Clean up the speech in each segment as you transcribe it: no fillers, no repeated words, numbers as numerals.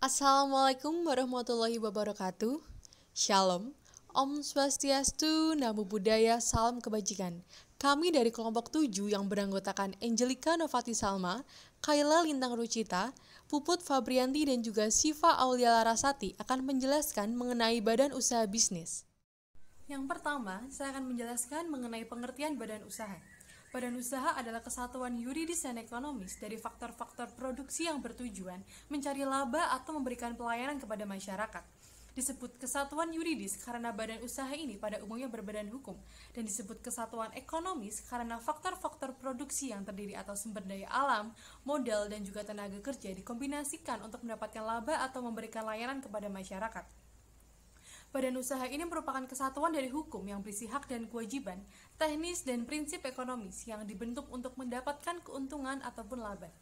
Assalamualaikum warahmatullahi wabarakatuh. Shalom, Om Swastiastu, Namo Buddhaya, Salam Kebajikan. Kami dari kelompok 7 yang beranggotakan Angelica Novati Salma, Kayla Lintang Rucita, Puput Fabrianti dan juga Siva Aulia Larasati akan menjelaskan mengenai badan usaha bisnis. Yang pertama, saya akan menjelaskan mengenai pengertian badan usaha. Badan usaha adalah kesatuan yuridis dan ekonomis dari faktor-faktor produksi yang bertujuan mencari laba atau memberikan pelayanan kepada masyarakat. Disebut kesatuan yuridis karena badan usaha ini pada umumnya berbadan hukum, dan disebut kesatuan ekonomis karena faktor-faktor produksi yang terdiri atas sumber daya alam, modal, dan juga tenaga kerja dikombinasikan untuk mendapatkan laba atau memberikan layanan kepada masyarakat. Badan usaha ini merupakan kesatuan dari hukum yang berisi hak dan kewajiban, teknis dan prinsip ekonomis yang dibentuk untuk mendapatkan keuntungan ataupun laba.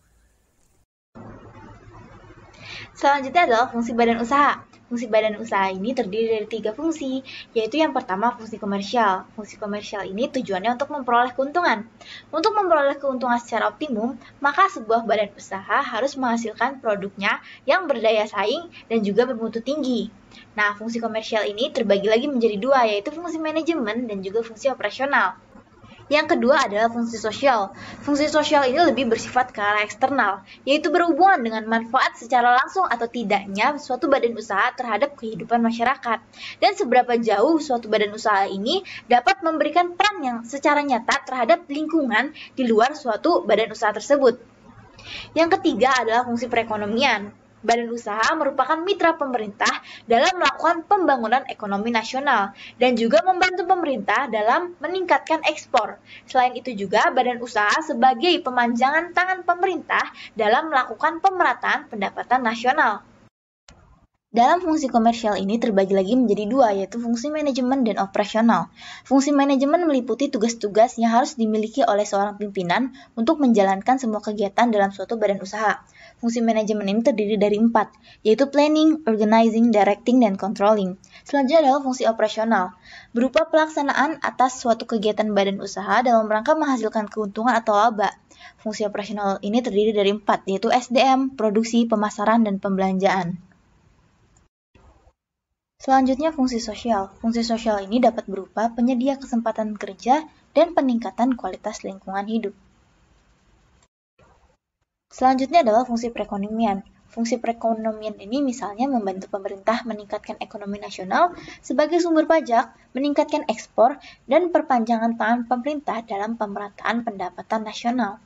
Selanjutnya adalah fungsi badan usaha. Fungsi badan usaha ini terdiri dari 3 fungsi, yaitu yang pertama fungsi komersial. Fungsi komersial ini tujuannya untuk memperoleh keuntungan. Untuk memperoleh keuntungan secara optimum, maka sebuah badan usaha harus menghasilkan produknya yang berdaya saing dan juga bermutu tinggi. Nah, fungsi komersial ini terbagi lagi menjadi 2, yaitu fungsi manajemen dan juga fungsi operasional. Yang kedua adalah fungsi sosial. Fungsi sosial ini lebih bersifat ke arah eksternal, yaitu berhubungan dengan manfaat secara langsung atau tidaknya suatu badan usaha terhadap kehidupan masyarakat, dan seberapa jauh suatu badan usaha ini dapat memberikan peran yang secara nyata terhadap lingkungan di luar suatu badan usaha tersebut. Yang ketiga adalah fungsi perekonomian. Badan usaha merupakan mitra pemerintah dalam melakukan pembangunan ekonomi nasional dan juga membantu pemerintah dalam meningkatkan ekspor. Selain itu juga badan usaha sebagai pemanjangan tangan pemerintah dalam melakukan pemerataan pendapatan nasional. Dalam fungsi komersial ini terbagi lagi menjadi 2, yaitu fungsi manajemen dan operasional. Fungsi manajemen meliputi tugas-tugas yang harus dimiliki oleh seorang pimpinan untuk menjalankan semua kegiatan dalam suatu badan usaha. Fungsi manajemen ini terdiri dari 4, yaitu planning, organizing, directing, dan controlling. Selanjutnya adalah fungsi operasional, berupa pelaksanaan atas suatu kegiatan badan usaha dalam rangka menghasilkan keuntungan atau laba. Fungsi operasional ini terdiri dari 4, yaitu SDM, produksi, pemasaran, dan pembelanjaan. Selanjutnya fungsi sosial. Fungsi sosial ini dapat berupa penyedia kesempatan kerja dan peningkatan kualitas lingkungan hidup. Selanjutnya adalah fungsi perekonomian. Fungsi perekonomian ini misalnya membantu pemerintah meningkatkan ekonomi nasional sebagai sumber pajak, meningkatkan ekspor, dan perpanjangan tangan pemerintah dalam pemerataan pendapatan nasional.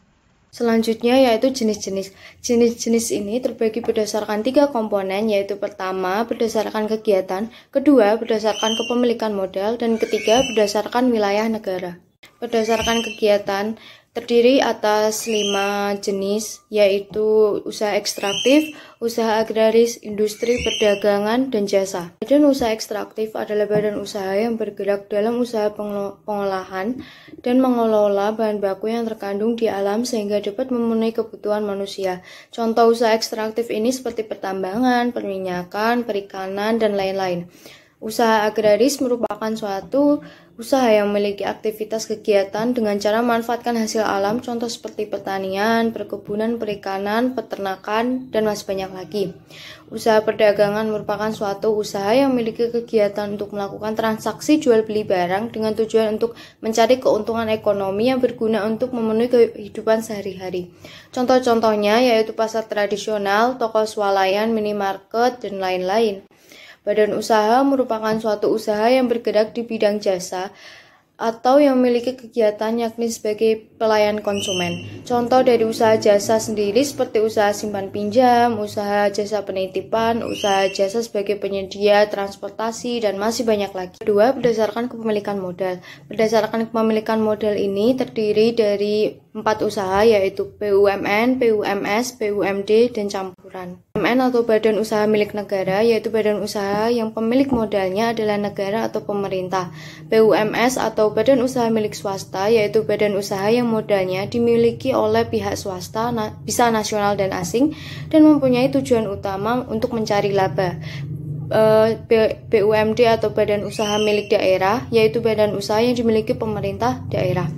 Selanjutnya yaitu jenis-jenis. Jenis-jenis ini terbagi berdasarkan 3 komponen, yaitu pertama berdasarkan kegiatan, kedua berdasarkan kepemilikan modal, dan ketiga berdasarkan wilayah negara. Berdasarkan kegiatan terdiri atas 5 jenis, yaitu usaha ekstraktif, usaha agraris, industri, perdagangan, dan jasa. Badan usaha ekstraktif adalah badan usaha yang bergerak dalam usaha pengolahan dan mengelola bahan baku yang terkandung di alam sehingga dapat memenuhi kebutuhan manusia. Contoh usaha ekstraktif ini seperti pertambangan, perminyakan, perikanan, dan lain-lain. Usaha agraris merupakan suatu usaha yang memiliki aktivitas kegiatan dengan cara memanfaatkan hasil alam, contoh seperti pertanian, perkebunan, perikanan, peternakan, dan masih banyak lagi. Usaha perdagangan merupakan suatu usaha yang memiliki kegiatan untuk melakukan transaksi jual beli barang dengan tujuan untuk mencari keuntungan ekonomi yang berguna untuk memenuhi kehidupan sehari-hari. Contoh-contohnya yaitu pasar tradisional, toko swalayan, minimarket, dan lain-lain. Badan usaha merupakan suatu usaha yang bergerak di bidang jasa atau yang memiliki kegiatan yakni sebagai pelayan konsumen. Contoh dari usaha jasa sendiri seperti usaha simpan pinjam, usaha jasa penitipan, usaha jasa sebagai penyedia transportasi, dan masih banyak lagi. Kedua, berdasarkan kepemilikan modal. Berdasarkan kepemilikan modal ini terdiri dari 4 usaha, yaitu BUMN, BUMS, BUMD, dan campuran. BUMN atau badan usaha milik negara, yaitu badan usaha yang pemilik modalnya adalah negara atau pemerintah. BUMS atau badan usaha milik swasta, yaitu badan usaha yang modalnya dimiliki oleh pihak swasta, bisa nasional dan asing, dan mempunyai tujuan utama untuk mencari laba. BUMD atau badan usaha milik daerah, yaitu badan usaha yang dimiliki pemerintah daerah.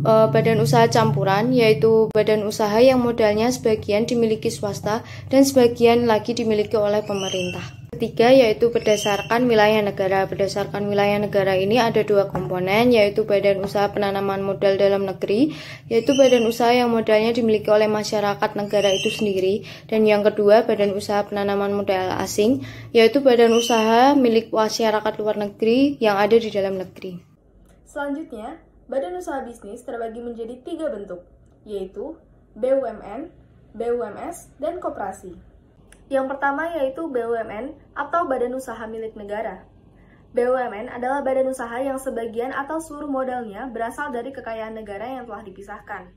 badan usaha campuran, yaitu badan usaha yang modalnya sebagian dimiliki swasta dan sebagian lagi dimiliki oleh pemerintah. Ketiga, yaitu berdasarkan wilayah negara. Berdasarkan wilayah negara ini ada dua komponen, yaitu badan usaha penanaman modal dalam negeri, yaitu badan usaha yang modalnya dimiliki oleh masyarakat negara itu sendiri, dan yang kedua, badan usaha penanaman modal asing, yaitu badan usaha milik masyarakat luar negeri yang ada di dalam negeri. Selanjutnya, badan usaha bisnis terbagi menjadi 3 bentuk, yaitu BUMN, BUMS, dan koperasi. Yang pertama yaitu BUMN atau Badan Usaha Milik Negara. BUMN adalah badan usaha yang sebagian atau seluruh modalnya berasal dari kekayaan negara yang telah dipisahkan.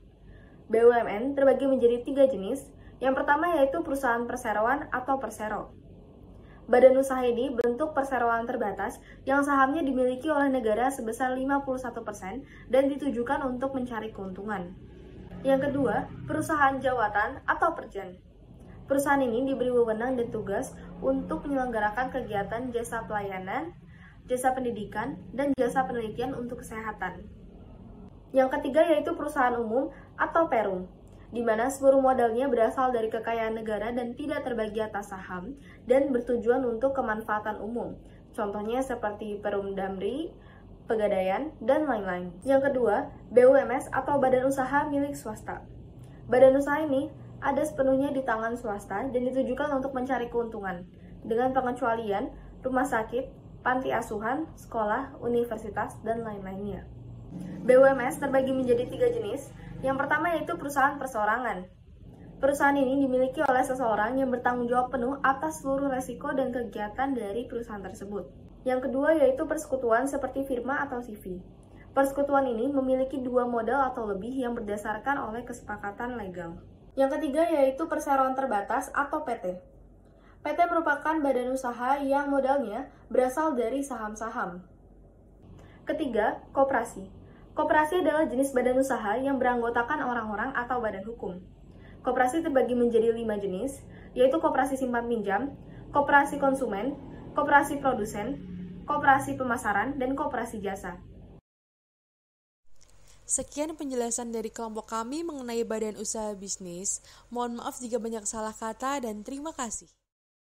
BUMN terbagi menjadi 3 jenis. Yang pertama yaitu perusahaan perseroan atau persero. Badan usaha ini bentuk perseroan terbatas yang sahamnya dimiliki oleh negara sebesar 51% dan ditujukan untuk mencari keuntungan. Yang kedua, perusahaan jawatan atau perjan. Perusahaan ini diberi wewenang dan tugas untuk menyelenggarakan kegiatan jasa pelayanan, jasa pendidikan, dan jasa penelitian untuk kesehatan. Yang ketiga yaitu perusahaan umum atau perum, di mana seluruh modalnya berasal dari kekayaan negara dan tidak terbagi atas saham dan bertujuan untuk kemanfaatan umum. Contohnya seperti Perum Damri, Pegadaian, dan lain-lain. Yang kedua, BUMS atau Badan Usaha Milik Swasta. Badan usaha ini ada sepenuhnya di tangan swasta dan ditujukan untuk mencari keuntungan, dengan pengecualian rumah sakit, panti asuhan, sekolah, universitas, dan lain-lainnya. BUMS terbagi menjadi 3 jenis. Yang pertama yaitu perusahaan perseorangan. Perusahaan ini dimiliki oleh seseorang yang bertanggung jawab penuh atas seluruh resiko dan kegiatan dari perusahaan tersebut. Yang kedua yaitu persekutuan seperti firma atau CV. Persekutuan ini memiliki 2 modal atau lebih yang berdasarkan oleh kesepakatan legal. Yang ketiga yaitu perseroan terbatas atau PT. PT merupakan badan usaha yang modalnya berasal dari saham-saham. Ketiga, koperasi. Koperasi adalah jenis badan usaha yang beranggotakan orang-orang atau badan hukum. Koperasi terbagi menjadi 5 jenis, yaitu koperasi simpan pinjam, koperasi konsumen, koperasi produsen, koperasi pemasaran, dan koperasi jasa. Sekian penjelasan dari kelompok kami mengenai badan usaha bisnis. Mohon maaf jika banyak salah kata dan terima kasih.